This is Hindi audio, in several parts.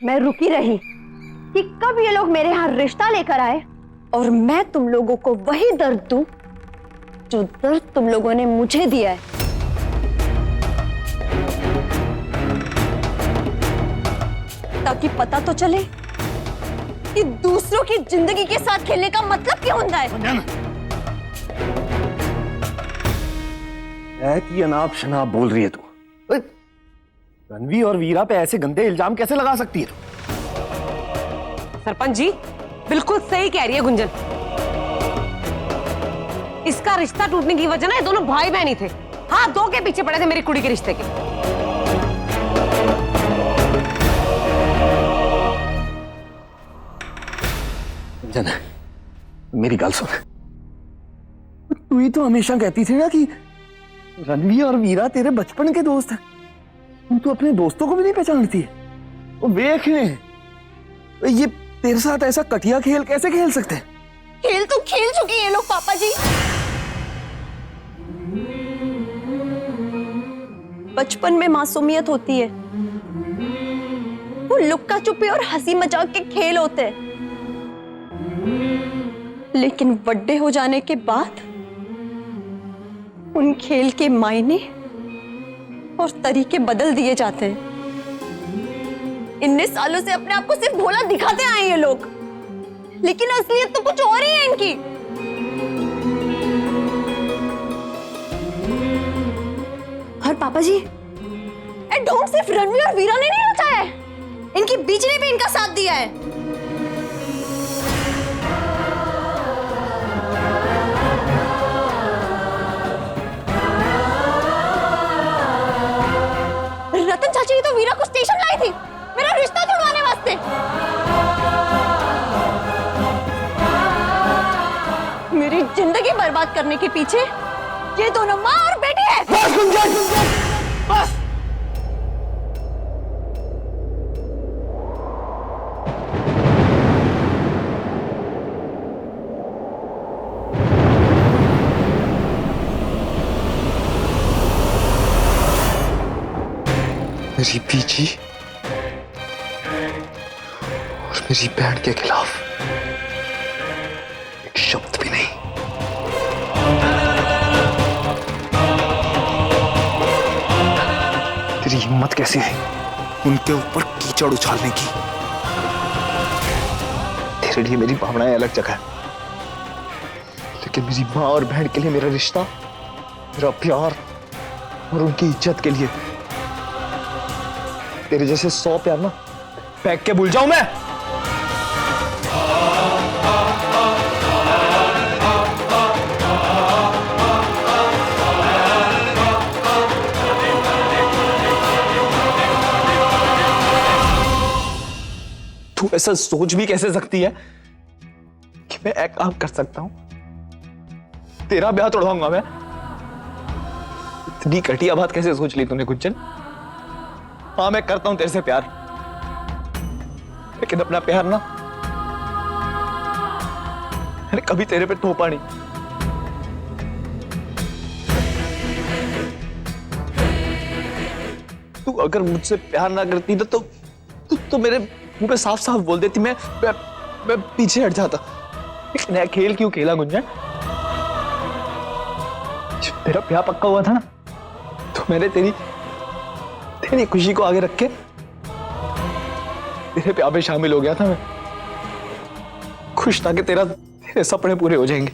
मैं रुकी रही कि कब ये लोग मेरे यहाँ रिश्ता लेकर आए और मैं तुम लोगों को वही दर्द दूं जो दर्द तुम लोगों ने मुझे दिया है। ताकि पता तो चले कि दूसरों की जिंदगी के साथ खेलने का मतलब क्या होता है। की अनाप शनाप बोल रही है तू। रणवी और वीरा पे ऐसे गंदे इल्जाम कैसे लगा सकती है तू? सरपंच जी बिल्कुल सही कह रही है गुंजन। इसका रिश्ता टूटने की वजह ना ये दोनों भाई बहन ही थे। हाँ, दो के पीछे पड़े थे मेरी कुड़ी के रिश्ते के। गुंजन, मेरी गल सुन। तू ही तो हमेशा कहती थी ना कि रणवी और वीरा तेरे बचपन के दोस्त हैं। तू अपने दोस्तों को भी नहीं पहचानती है। वो देख ये तेरे साथ ऐसा कटिया खेल कैसे खेल सकते हैं? खेल तो खेल चुके हैं ये लोग पापा जी। बचपन में मासूमियत होती है, वो लुक्का छुपी और हंसी मजाक के खेल होते हैं। लेकिन बड़े हो जाने के बाद उन खेल के मायने और तरीके बदल दिए जाते हैं। इतने सालों से अपने आप को सिर्फ भोला दिखाते आए ये लोग, लेकिन असलियत तो कुछ और ही है इनकी। और पापा जी, ये ढोंग सिर्फ रणवीर और वीरा ने नहीं रचाया है, इनकी बीच ने भी इनका साथ दिया है। रतन चाची ने तो वीरा को स्टेशन लाई थी मेरा रिश्ता छुड़वाने वास्ते। मेरी जिंदगी बर्बाद करने के पीछे ये दोनों माँ और बेटी है। बस गुंजन, बस। मेरी बीजी और मेरी बहन के खिलाफ एक शब्द भी नहीं। तेरी हिम्मत कैसे है उनके ऊपर कीचड़ उछालने की? तेरे लिए मेरी भावनाएं अलग जगह है, लेकिन मेरी माँ और बहन के लिए मेरा रिश्ता, मेरा प्यार और उनकी इज्जत के लिए तेरे जैसे 100 प्यार ना फेंक के भूल जाऊं मैं। तू ऐसा सोच भी कैसे सकती है कि मैं एक काम कर सकता हूं? तेरा ब्याह तोड़वाऊंगा मैं? इतनी घटिया बात कैसे सोच ली तूने गुंजन? हाँ, मैं करता हूं तेरे से प्यार, लेकिन अपना प्यार ना मैंने कभी तेरे पे थोपा नहीं। तू अगर मुझसे प्यार ना करती ना तो मेरे मुंह पे साफ साफ बोल देती, मैं पीछे हट जाता। एक नया खेल क्यों खेला गुंजन? जब तेरा प्यार पक्का हुआ था ना, तो मैंने तेरी खुशी को आगे रख के तेरे प्यार में शामिल हो गया था। मैं खुश था कि तेरे सपने पूरे हो जाएंगे।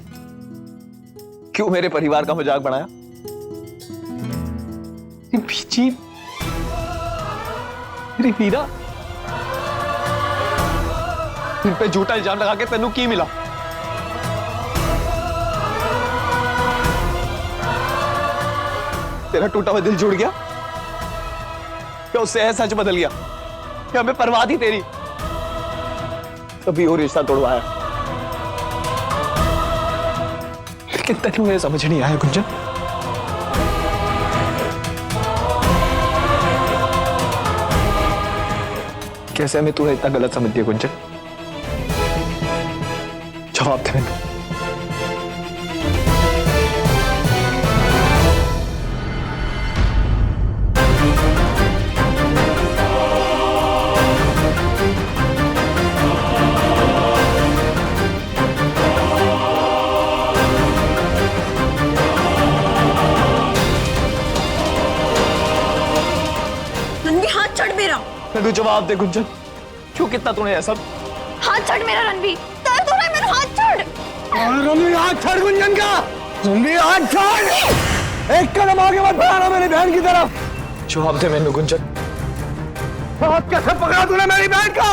क्यों मेरे परिवार का मजाक बनाया? बीची, मेरी वीरा, इन पे झूठा इल्जाम लगा के तेनू की मिला? तेरा टूटा हुआ दिल जुड़ गया क्या उससे है सच बदल गया? क्या हमें परवाह थी तेरी? तभी वो रिश्ता तोड़वाया। लेकिन तेनू ये समझ नहीं आया गुंजन, कैसे हमें तू इतना गलत समझ दिया गुंजन? जवाब दे मैंने। तू जवाब दे गुंजन, क्यों कितना तूने ऐसा? हाथ छोड़ मेरा रणवीर, दर्द हो रहा है मेरा, हाथ छोड़। रणवीर हाथ छोड़ गुंजन का, रणवीर हाथ छोड़, एक कदम आगे मत बढ़ाना मेरी बहन की तरफ। जवाब दे मैंने गुंजन। हाथ कैसे पकड़ा तूने मेरी बहन का?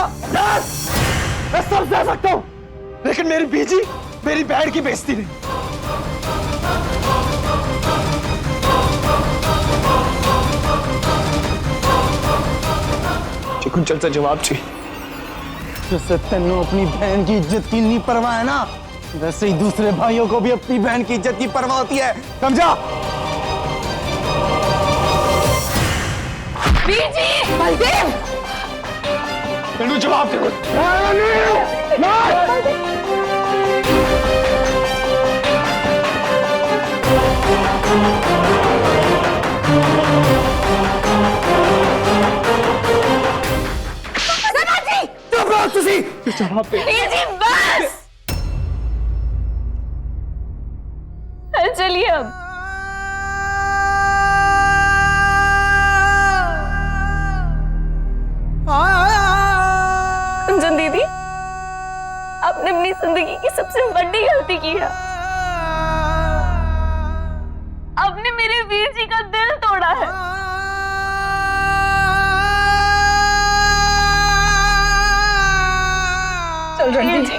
मैं सब सह सकता हूँ, लेकिन मेरी बीजी, मेरी बहन की बेइज्जती नहीं। गुंजन से जवाब चाहिए। जैसे तेनों अपनी बहन की इज्जत की नहीं परवाह है ना, वैसे ही दूसरे भाइयों को भी अपनी बहन की इज्जत की परवाह होती है, समझा? वीर जी, बलदेव, तेनू जवाब दे। जवाब दे। वीर जी बस, चलिए अब। कुंजन दीदी, आपने अपनी जिंदगी की सबसे बड़ी गलती की है। आपने मेरे वीर जी का दिल तोड़ा है। चल रणवीर जी,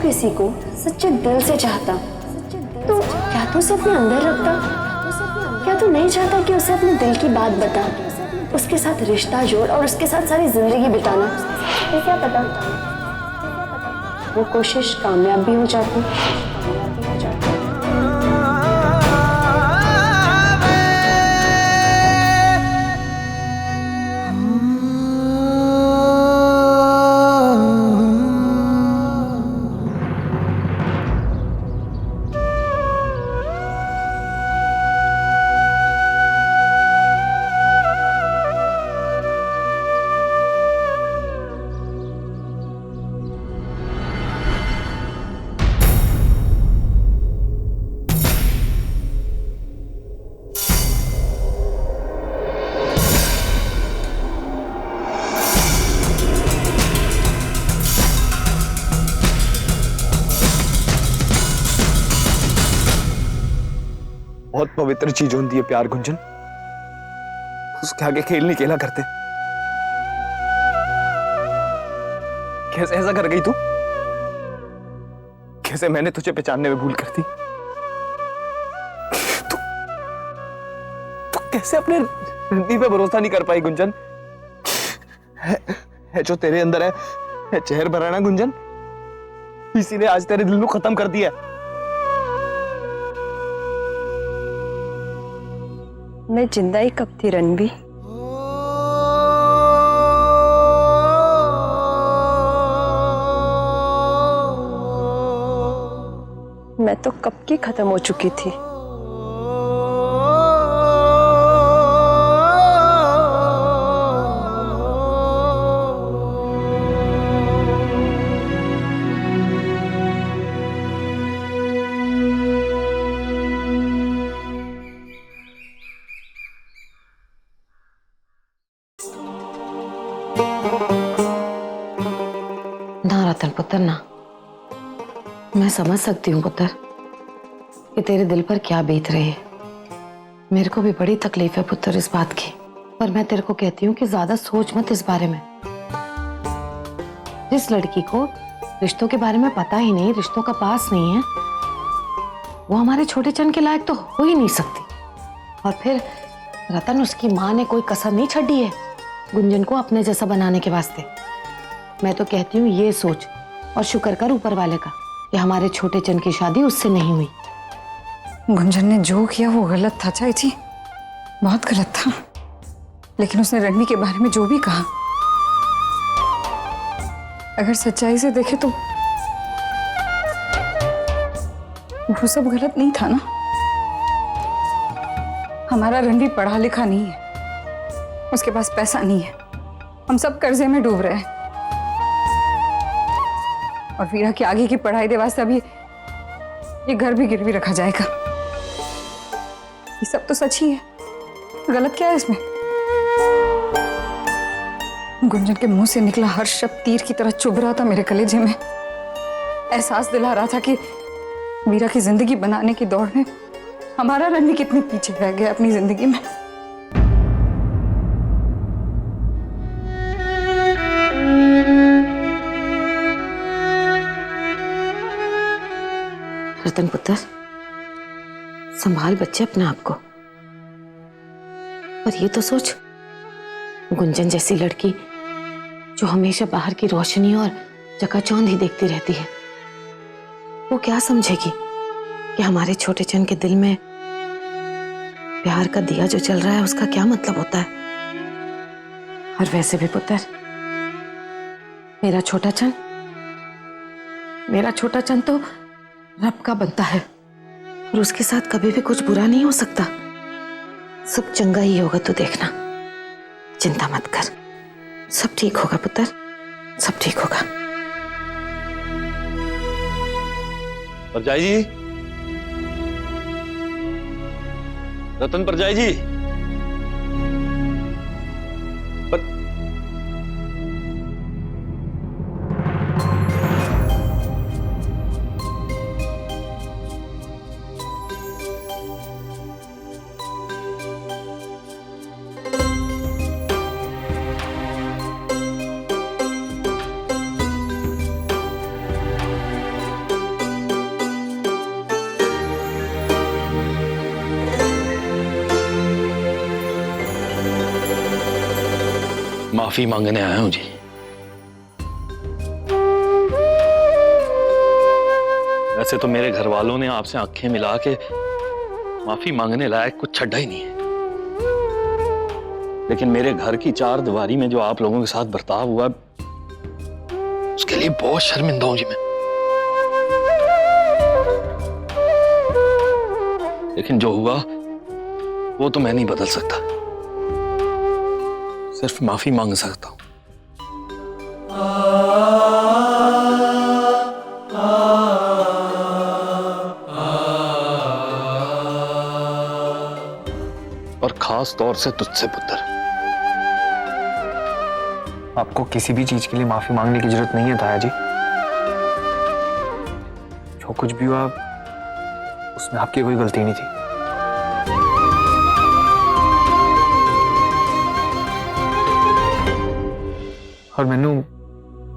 किसी को सच्चे दिल से चाहता तो क्या तू उसे अपने अंदर रखता? क्या तू नहीं चाहता कि उसे अपने दिल की बात बता, उसके साथ रिश्ता जोड़ और उसके साथ सारी जिंदगी बिताना? ये क्या पता वो कोशिश कामयाब भी हो जाती। बहुत पवित्र चीज होती है प्यार गुंजन, उसके आगे खेल नहीं खेला करते। कैसे ऐसा कर गई तू? कैसे मैंने तुझे पहचानने में भूल कर दी? तू कैसे अपने रणवीर पे भरोसा नहीं कर पाई गुंजन? है जो तेरे अंदर है जहर भरा ना गुंजन, इसीलिए आज तेरे दिल को खत्म कर दिया। मैं जिंदा ही कब थी रणवीर? मैं तो कब की खत्म हो चुकी थी। ना रतन पुत्र ना, मैं समझ सकती हूँ पुत्र कि तेरे दिल पर क्या बीत रही है। मेरे को भी बड़ी तकलीफ है पुत्र इस बात की, पर मैं तेरे को कहती हूँ कि ज्यादा सोच मत इस बारे में। जिस लड़की को रिश्तों के बारे में पता ही नहीं, रिश्तों का पास नहीं है, वो हमारे छोटे चंद के लायक तो हो ही नहीं सकती। और फिर रतन, उसकी माँ ने कोई कसर नहीं छड़ी है गुंजन को अपने जैसा बनाने के वास्ते। मैं तो कहती हूँ ये सोच और शुक्र कर ऊपर वाले का कि हमारे छोटे चंद की शादी उससे नहीं हुई। गुंजन ने जो किया वो गलत था चाची जी, बहुत गलत था। लेकिन उसने रणवी के बारे में जो भी कहा, अगर सच्चाई से देखे तो वो सब गलत नहीं था ना। हमारा रणवी पढ़ा लिखा नहीं है, उसके पास पैसा नहीं है, हम सब कर्जे में डूब रहे हैं। और वीरा की आगे की पढ़ाई के वास्ते अभी ये घर भी गिरवी रखा जाएगा। ये सब तो सच ही है, गलत क्या है इसमें? गुंजन के मुंह से निकला हर शब्द तीर की तरह चुभ रहा था मेरे कलेजे में। एहसास दिला रहा था कि वीरा की जिंदगी बनाने की दौड़ में हमारा रणवी कितने पीछे रह गया अपनी जिंदगी में। रतन पुत्र, संभाल बच्चे अपने आप को। और ये तो सोच, गुंजन जैसी लड़की जो हमेशा बाहर की रोशनी और चकाचौंध ही देखती रहती है, वो क्या समझेगी कि हमारे छोटे चंद के दिल में प्यार का दिया जो चल रहा है उसका क्या मतलब होता है। और वैसे भी पुत्र, मेरा छोटा चंद तो रब का बनता है और उसके साथ कभी भी कुछ बुरा नहीं हो सकता। सब चंगा ही होगा, तू देखना, चिंता मत कर, सब ठीक होगा पुत्र, सब ठीक होगा। परजाई जी, रतन परजाई जी। माफी मांगने आया हूं जी। वैसे तो मेरे घर वालों ने आपसे आंखें मिला के माफी मांगने लायक कुछ छड्डा ही नहीं है, लेकिन मेरे घर की चार दीवारी में जो आप लोगों के साथ बर्ताव हुआ, उसके लिए बहुत शर्मिंदा हूं जी मैं। लेकिन जो हुआ वो तो मैं नहीं बदल सकता, सिर्फ माफी मांग सकता हूं। और खास तौर से तुझसे पुत्र। आपको किसी भी चीज के लिए माफी मांगने की जरूरत नहीं है ताया जी। जो कुछ भी हुआ उसमें आपकी कोई गलती नहीं थी। और मैनू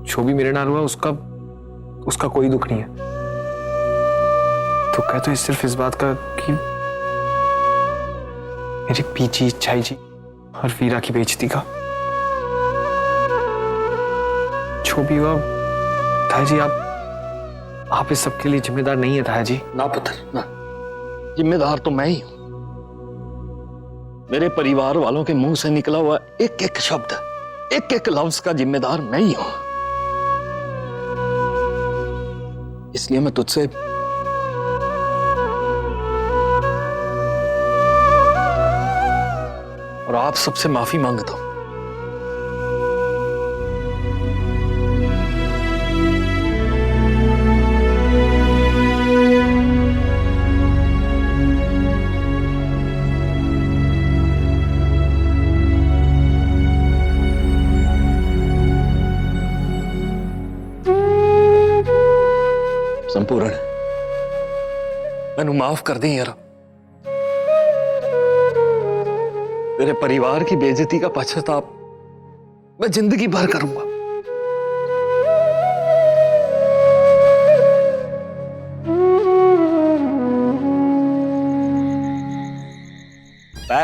जो भी मेरे नाल हुआ उसका कोई दुख नहीं है। दुख है तो सिर्फ इस बात का कि मेरी पीछी इच्छाई जी और वीरा की बेइज्जती का। जो भी हुआ ताया जी, आप इस सब के लिए जिम्मेदार नहीं है ताया जी। ना पुत्र ना, जिम्मेदार तो मैं ही हूं। मेरे परिवार वालों के मुंह से निकला हुआ एक एक शब्द, एक एक लफ्ज का जिम्मेदार मैं ही हूं। इसलिए मैं तुझसे और आप सबसे माफी मांगता हूं। संपूर्ण मैनू माफ कर दी यार। मेरे परिवार की बेइज्जती का पश्चाताप मैं जिंदगी भर करूंगा।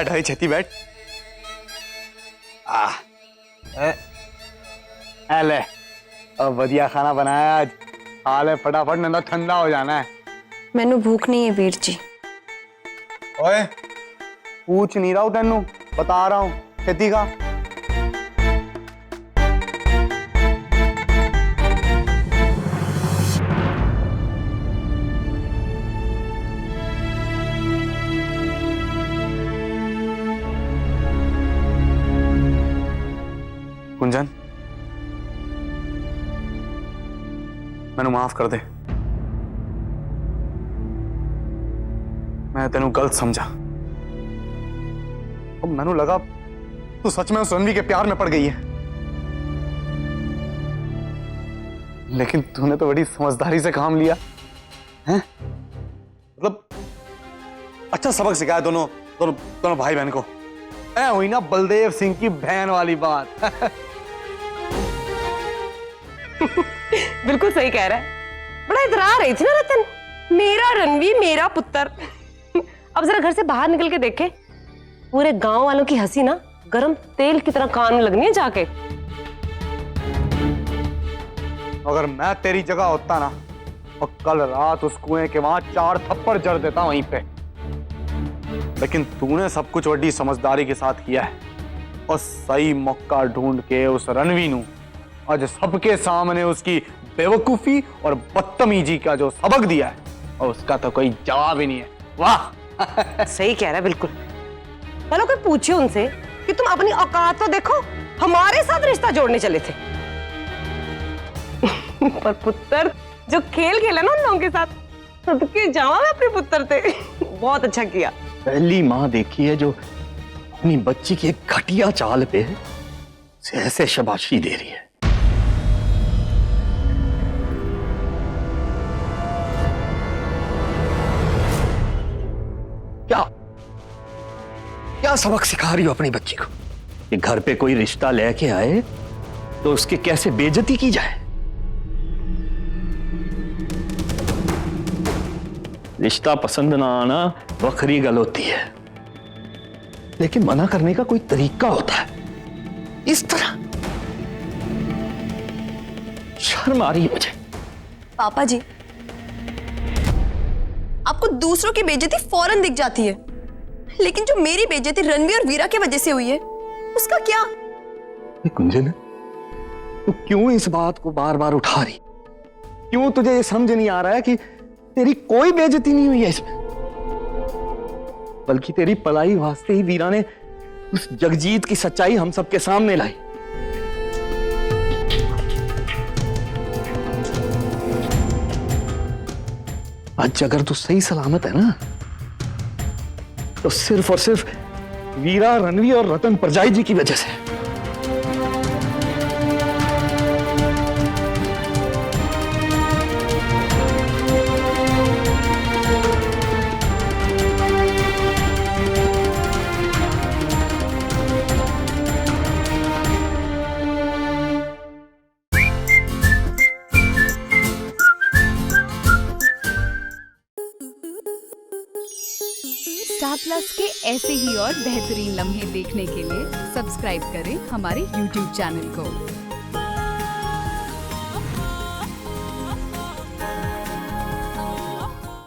बैठ भाई, छेती बैठ। ले अब बढ़िया खाना बनाया आज, खा ले फटाफट, नहीं तो ठंडा हो जाना है। मैनू भूख नहीं है वीर जी। ओए पूछ नहीं रहा हूं तेनू, बता रहा हूं, छेती का। कुंजन, मैनू माफ कर दे, मैं तेनू गलत समझा। अब मैनू लगा तू सच में उस रणवी के प्यार में पड़ गई है, लेकिन तूने तो बड़ी समझदारी से काम लिया हैं। मतलब अच्छा सबक सिखाया दोनों दोनों दोनों भाई बहन को। ऐ हुई ना बलदेव सिंह की बहन वाली बात। बिल्कुल सही कह रहा है। बड़ा इतरा रही थी ना रतन, मेरा रणवी मेरा पुत्र। अब जरा घर से बाहर निकल के देखे, पूरे गांव वालों की हंसी ना गरम तेल की तरह कान में लगनी है जाके। अगर मैं तेरी जगह होता ना, और कल रात उस कुएं के वहां 4 थप्पड़ जड़ देता वहीं पे। लेकिन तूने सब कुछ बड़ी समझदारी के साथ किया है, और सही मौका ढूंढ के उस रणवी नू आज सबके सामने उसकी बेवकूफी और बदतमीजी का जो सबक दिया है, और उसका तो कोई जवाब ही नहीं है। वाह। सही कह रहा है बिल्कुल। चलो कोई पूछे उनसे कि तुम अपनी औकात तो देखो, हमारे साथ रिश्ता जोड़ने चले थे। पर पुत्र जो खेल खेला ना उन लोगों के साथ, सबके जावा में अपने पुत्र थे। बहुत अच्छा किया। पहली माँ देखी है जो अपनी बच्ची की एक घटिया चाल पे ऐसे शाबाशी दे रही है। क्या क्या सबक सिखा रही हो अपनी बच्ची को कि घर पे कोई रिश्ता लेके आए तो उसकी कैसे बेइज्जती की जाए। रिश्ता पसंद ना आना वखरी गल होती है, लेकिन मना करने का कोई तरीका होता है। इस तरह शर्म आ रही है मुझे। पापा जी, आपको दूसरों की बेइज्जती फौरन दिख जाती है, लेकिन जो मेरी बेइज्जती रणवीर और वीरा की वजह से हुई है, उसका क्या? कुंजन, तू क्यों इस बात को बार बार उठा रही? क्यों तुझे ये समझ नहीं आ रहा है कि तेरी कोई बेइज्जती नहीं हुई है इसमें, बल्कि तेरी पलाई वास्ते ही वीरा ने उस जगजीत की सच्चाई हम सबके सामने लाई। आज अगर तू सही सलामत है ना, तो सिर्फ और सिर्फ वीरा, रणवी और रतन परजाई जी की वजह से। स्टार प्लस के ऐसे ही और बेहतरीन लम्हे देखने के लिए सब्सक्राइब करें हमारे YouTube चैनल को।